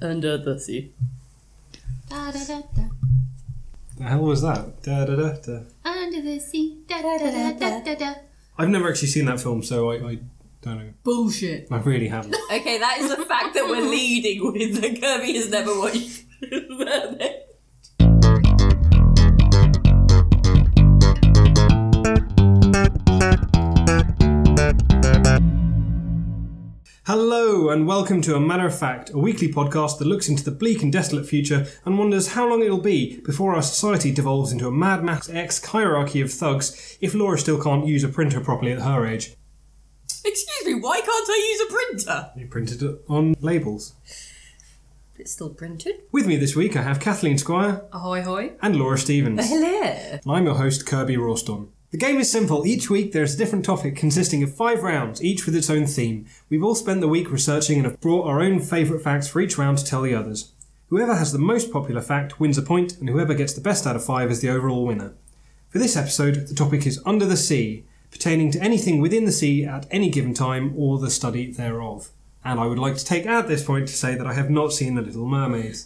Under the sea. Da da da da. The hell was that? Da da da da. Under the sea. Da da da da da da. I've never actually seen that film, so I don't know. Bullshit. I really haven't. Okay, that is the fact that we're leading with that Kirby has never watched. Hello and welcome to A Matter of Fact, a weekly podcast that looks into the bleak and desolate future and wonders how long it'll be before our society devolves into a Mad Max-esque hierarchy of thugs if Laura still can't use a printer properly at her age. Excuse me, why can't I use a printer? You printed it on labels. It's still printed. With me this week I have Kathleen Squire. Ahoy hoy. And Laura Stevens. Hello. I'm your host, Kirby Rawston. The game is simple. Each week there is a different topic consisting of 5 rounds, each with its own theme. We've all spent the week researching and have brought our own favourite facts for each round to tell the others. Whoever has the most popular fact wins a point, and whoever gets the best out of 5 is the overall winner. For this episode, the topic is Under the Sea, pertaining to anything within the sea at any given time or the study thereof. And I would like to take at this point to say that I have not seen The Little Mermaid.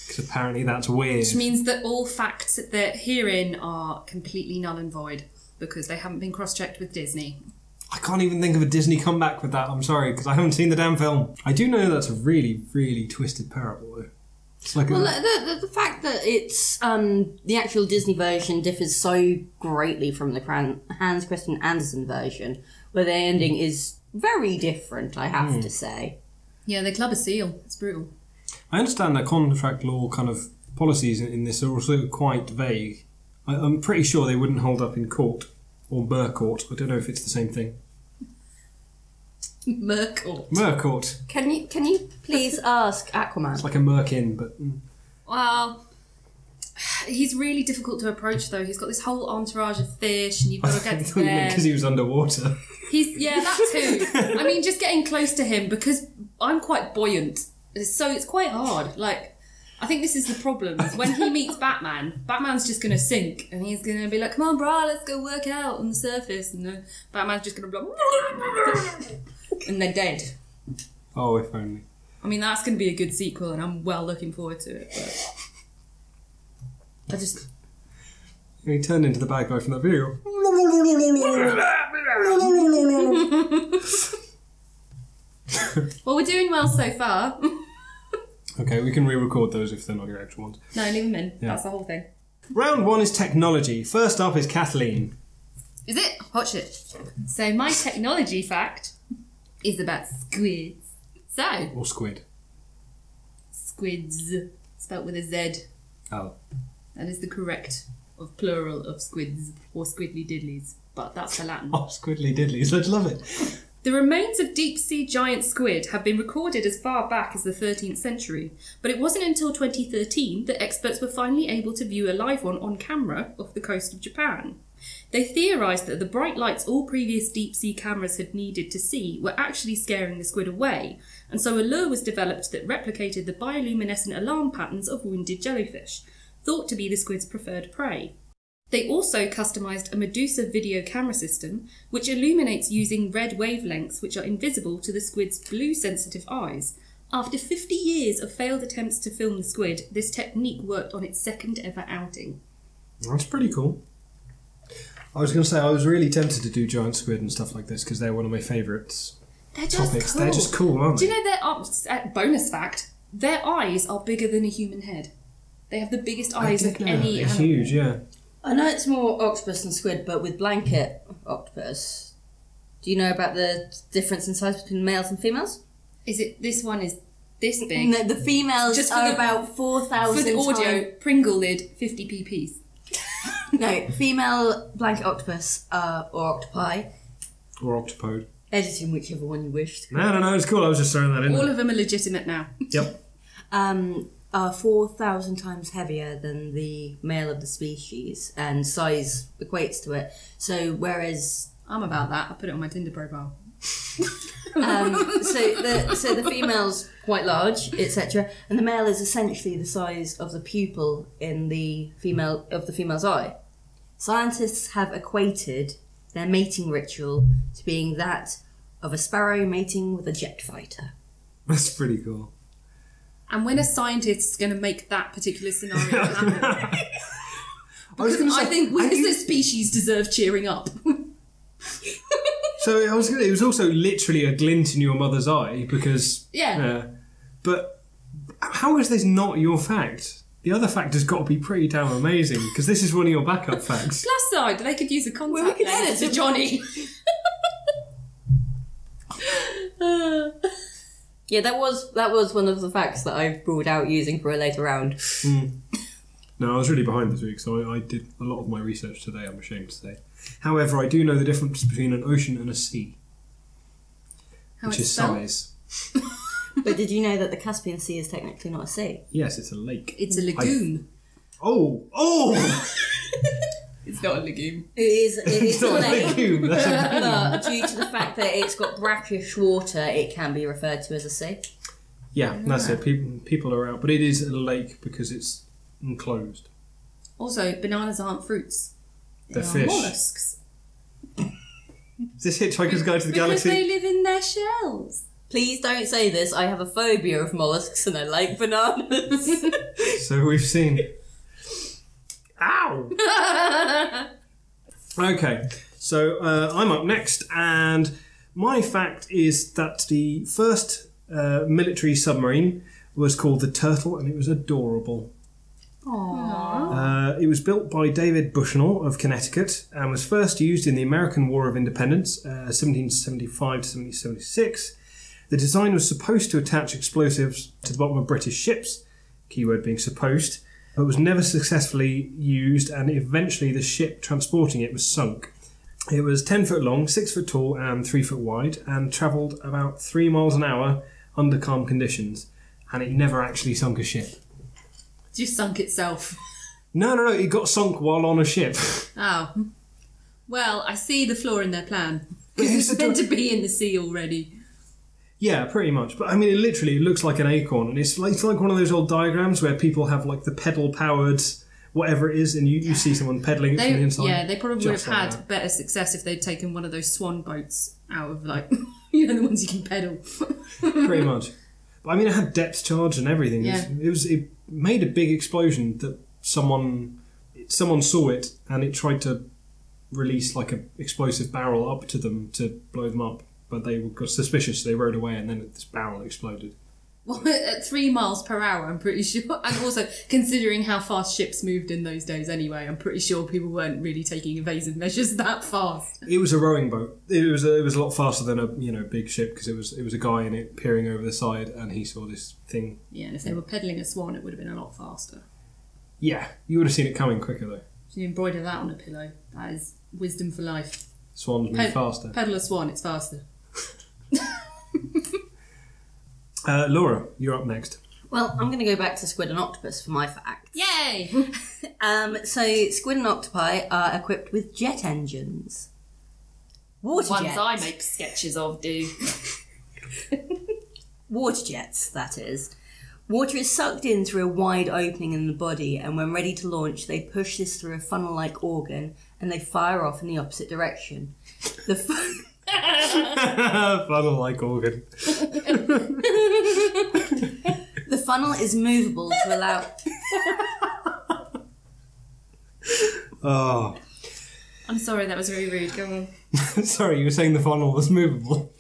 Because apparently that's weird. Which means that all facts that herein are completely null and void because they haven't been cross-checked with Disney. I can't even think of a Disney comeback with that, I'm sorry, because I haven't seen the damn film. I do know that's a really, really twisted parable, though. It's like the fact that it's the actual Disney version differs so greatly from the Hans Christian Andersen version, where the ending is very different, I have to say. Yeah, they club a seal. It's brutal. I understand that contract law kind of policies in this are also quite vague. I'm pretty sure they wouldn't hold up in court, or Mercourt. I don't know if it's the same thing. Mercourt. Mercourt. Can you please ask Aquaman? It's like a Merkin, but... Well, he's really difficult to approach, though. He's got this whole entourage of fish, and you've got to get to there. Because he was underwater. Yeah, that too. I mean, just getting close to him, because I'm quite buoyant. So it's quite hard. Like, I think this is the problem. When he meets Batman, Batman's just going to sink. And he's going to be like, come on, brah, let's go work out on the surface. And Batman's just going to be like... and they're dead. Oh, if only. I mean, that's going to be a good sequel, and I'm well looking forward to it. But I just... He turned into the bad guy from that video. Well, we're doing well so far. Okay, we can re-record those if they're not your actual ones. No, leave them in. Yeah. That's the whole thing. Round 1 is technology. First up is Kathleen. Is it? Hot shit. So my technology fact is about squids. So... Or squid. Squids. Spelt with a Z. Oh. That is the correct of plural of squids, or squiddly diddlies. But that's the Latin. Oh, squiddly diddlies. I'd love it. The remains of deep-sea giant squid have been recorded as far back as the 13th century, but it wasn't until 2013 that experts were finally able to view a live one on camera off the coast of Japan. They theorised that the bright lights all previous deep-sea cameras had needed to see were actually scaring the squid away, and so a lure was developed that replicated the bioluminescent alarm patterns of wounded jellyfish, thought to be the squid's preferred prey. They also customised a Medusa video camera system, which illuminates using red wavelengths which are invisible to the squid's blue-sensitive eyes. After 50 years of failed attempts to film the squid, this technique worked on its second ever outing. That's pretty cool. I was going to say, I was really tempted to do giant squid and stuff like this because they're one of my favourites. They're just topics. cool. They're just cool, aren't they? Do you know bonus fact, their eyes are bigger than a human head. They have the biggest eyes of any They're animal. huge, yeah. I know it's more octopus than squid, but with blanket octopus, do you know about the difference in size between males and females? Is it, this one is this big? No, the females Just are about 4,000 For the audio, Pringle lid, 50p piece. No, female blanket octopus or octopi. Or octopode. Editing whichever one you wish. No, it's cool. I was just throwing that in. All of them are legitimate now. Yep. Are 4,000 times heavier than the male of the species, and size equates to it. So whereas I'm about that. I put it on my Tinder profile. so the female's quite large, etc., and the male is essentially the size of the pupil in the female's eye. Scientists have equated their mating ritual to being that of a sparrow mating with a jet fighter. That's pretty cool. And when a scientist is going to make that particular scenario happen? I think we as a species deserve cheering up. So it was also literally a glint in your mother's eye because... Yeah. But how is this not your fact? The other fact has got to be pretty damn amazing because this is one of your backup facts. Plus side, they could use a contact lens to Johnny. Yeah, that was one of the facts that I brought out using for a later round. No, I was really behind this week, so I did a lot of my research today, I'm ashamed to say. However, I do know the difference between an ocean and a sea, which is size. But did you know that the Caspian Sea is technically not a sea? Yes, it's a lake. It's a lagoon. Oh! It's not a legume. It is It's a not a lake. legume. But due to the fact that it's got brackish water, it can be referred to as a sea. Yeah, that's it. People are out, but it is a lake because it's enclosed. Also, bananas aren't fruits. They're They are fish. mollusks. Is this Hitchhiker's Guide to the Because Galaxy? they live in their shells. Please don't say this. I have a phobia of mollusks and I like bananas. So we've seen. Ow! Okay, so I'm up next, and my fact is that the first military submarine was called the Turtle, and it was adorable. Aww. It was built by David Bushnell of Connecticut and was first used in the American War of Independence, 1775 to 1776. The design was supposed to attach explosives to the bottom of British ships, keyword being supposed, but was never successfully used, and eventually the ship transporting it was sunk. It was 10 foot long, 6 foot tall and 3 foot wide, and travelled about 3 miles an hour under calm conditions, and it never actually sunk a ship. It just sunk itself. No, it got sunk while on a ship. Oh. Well, I see the flaw in their plan. It's It's meant to be in the sea already. Yeah, pretty much. But I mean, it looks like an acorn, and it's like one of those old diagrams where people have like the pedal-powered whatever it is, and you see someone pedaling it from the inside. Yeah, they probably would have Just like had that. better success if they'd taken one of those swan boats out of, like, you know, the ones you can pedal. Pretty much. But I mean, it had depth charge and everything. Yeah. It made a big explosion that someone saw it, and it tried to release like an explosive barrel up to them to blow them up. But they got suspicious, so they rode away, and then this barrel exploded. Well, at 3 miles per hour, I'm pretty sure. And also, considering how fast ships moved in those days anyway, I'm pretty sure people weren't really taking evasive measures that fast. It was a rowing boat. It was a lot faster than a big ship because it was a guy in it peering over the side, and he saw this thing. Yeah, and if they were peddling a swan, it would have been a lot faster. Yeah, you would have seen it coming quicker though. So you embroider that on a pillow. That is wisdom for life. Swans move faster. Pedal a swan, it's faster. Laura, you're up next. Well, I'm going to go back to squid and octopus for my fact. Yay! So squid and octopi are equipped with jet engines. Water Ones jets. I make sketches of, do. Water jets, that is. Water is sucked in through a wide opening in the body, and when ready to launch, they push this through a funnel-like organ, and they fire off in the opposite direction. The Funnel-like organ. The funnel is movable to allow... Oh. I'm sorry, that was very rude. Go on. Sorry, you were saying the funnel was movable.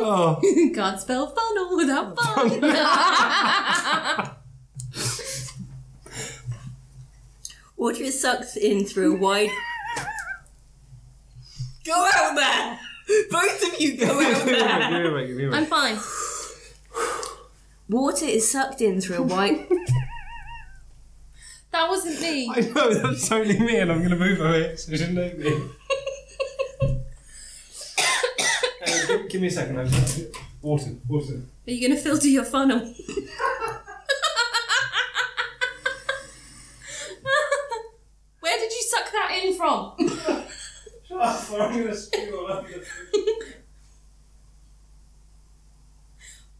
Oh. Can't spell funnel without fun. Water is sucked in through a wide... Go out there! Both of you go out there! I'm fine. Water is sucked in through a wide... That wasn't me. I know, that's totally me, and I'm going to move away, so you shouldn't know me. Give me a second. Water. Are you going to filter your funnel? Where did you suck that in from? Shut up, or I'm going to spew all over the food.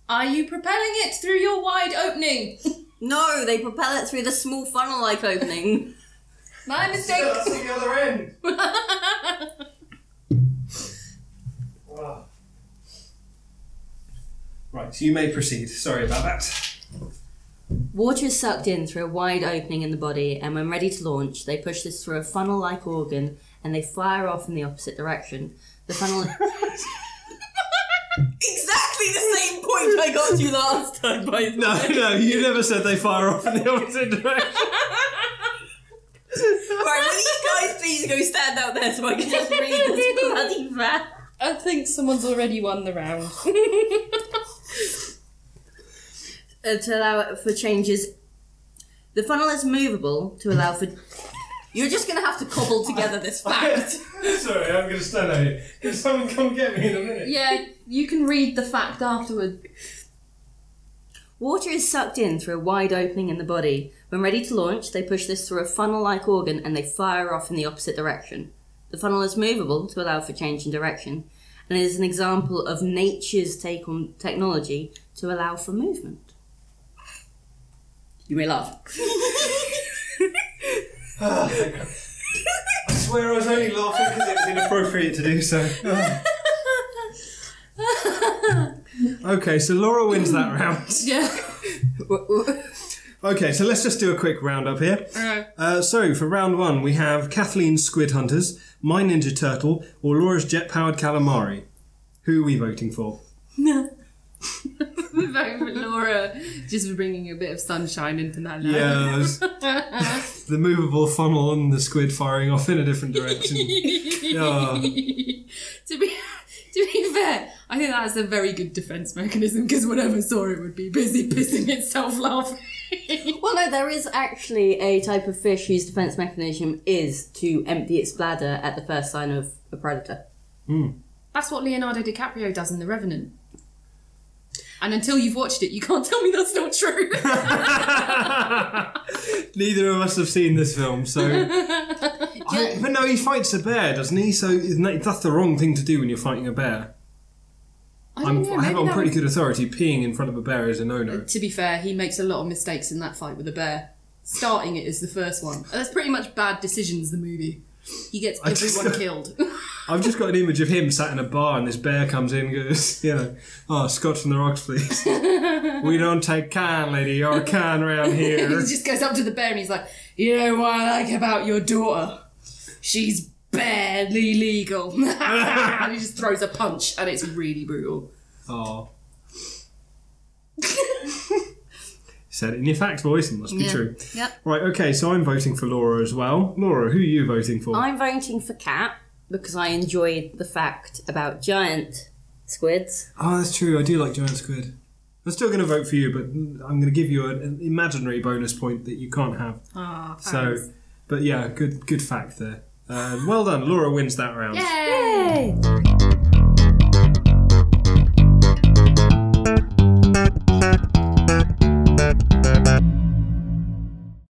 Are you propelling it through your wide opening? No, they propel it through the small funnel-like opening. My mistake. That's the other end. Oh. Right, so you may proceed. Sorry about that. Water is sucked in through a wide opening in the body, and when ready to launch, they push this through a funnel-like organ, and they fire off in the opposite direction. The funnel... Exactly the same point I got to last time, by the way. No, you never said they fire off in the opposite direction. Right, will you guys please go stand out there so I can just read this bloody fact? I think someone's already won the round. To allow for changes. The funnel is movable to allow for... You're just going to have to cobble together this fact. Sorry, I'm going to stand out here. Can someone come get me in a minute? Yeah, you can read the fact afterward. Water is sucked in through a wide opening in the body. When ready to launch, they push this through a funnel-like organ and they fire off in the opposite direction. The funnel is movable to allow for change in direction, and it is an example of nature's take on technology to allow for movement. You may laugh. I swear I was only laughing because it was inappropriate to do so. Okay, so Laura wins that round. Yeah. Okay, so let's just do a quick roundup here. So, for round one, we have Kathleen's Squid Hunters, my Ninja Turtle, or Laura's Jet-Powered Calamari. Who are we voting for? We're voting for Laura, just for bringing a bit of sunshine into that land. Yeah, the movable funnel and the squid firing off in a different direction. Oh. To be fair, I think that's a very good defence mechanism, because whatever saw it would be busy pissing itself laughing. Well, no, there is actually a type of fish whose defence mechanism is to empty its bladder at the first sign of a predator. That's what Leonardo DiCaprio does in The Revenant. And until you've watched it, you can't tell me that's not true. Neither of us have seen this film, so... But no, he fights a bear, doesn't he? So that's the wrong thing to do when you're fighting a bear. I have on pretty good authority, peeing in front of a bear is a no-no. To be fair, he makes a lot of mistakes in that fight with a bear. Starting it is the first one. That's pretty much bad decisions, the movie. He gets everyone killed. I've just got an image of him sat in a bar and this bear comes in and goes, oh, scotch from the rocks, please. We don't take can, lady, you're a can around here. He just goes up to the bear and he's like, you know what I like about your daughter? She's barely legal. And he just throws a punch and it's really brutal. Oh. Said it in your fact voice, it must be true. Yep. Right, okay, so I'm voting for Laura as well. Laura, who are you voting for? I'm voting for Cat because I enjoyed the fact about giant squids. Oh, that's true, I do like giant squid. I'm still going to vote for you, but I'm going to give you an imaginary bonus point that you can't have. Ah, thanks. So, but yeah, good fact there. Well done, Laura wins that round. Yay! Yay!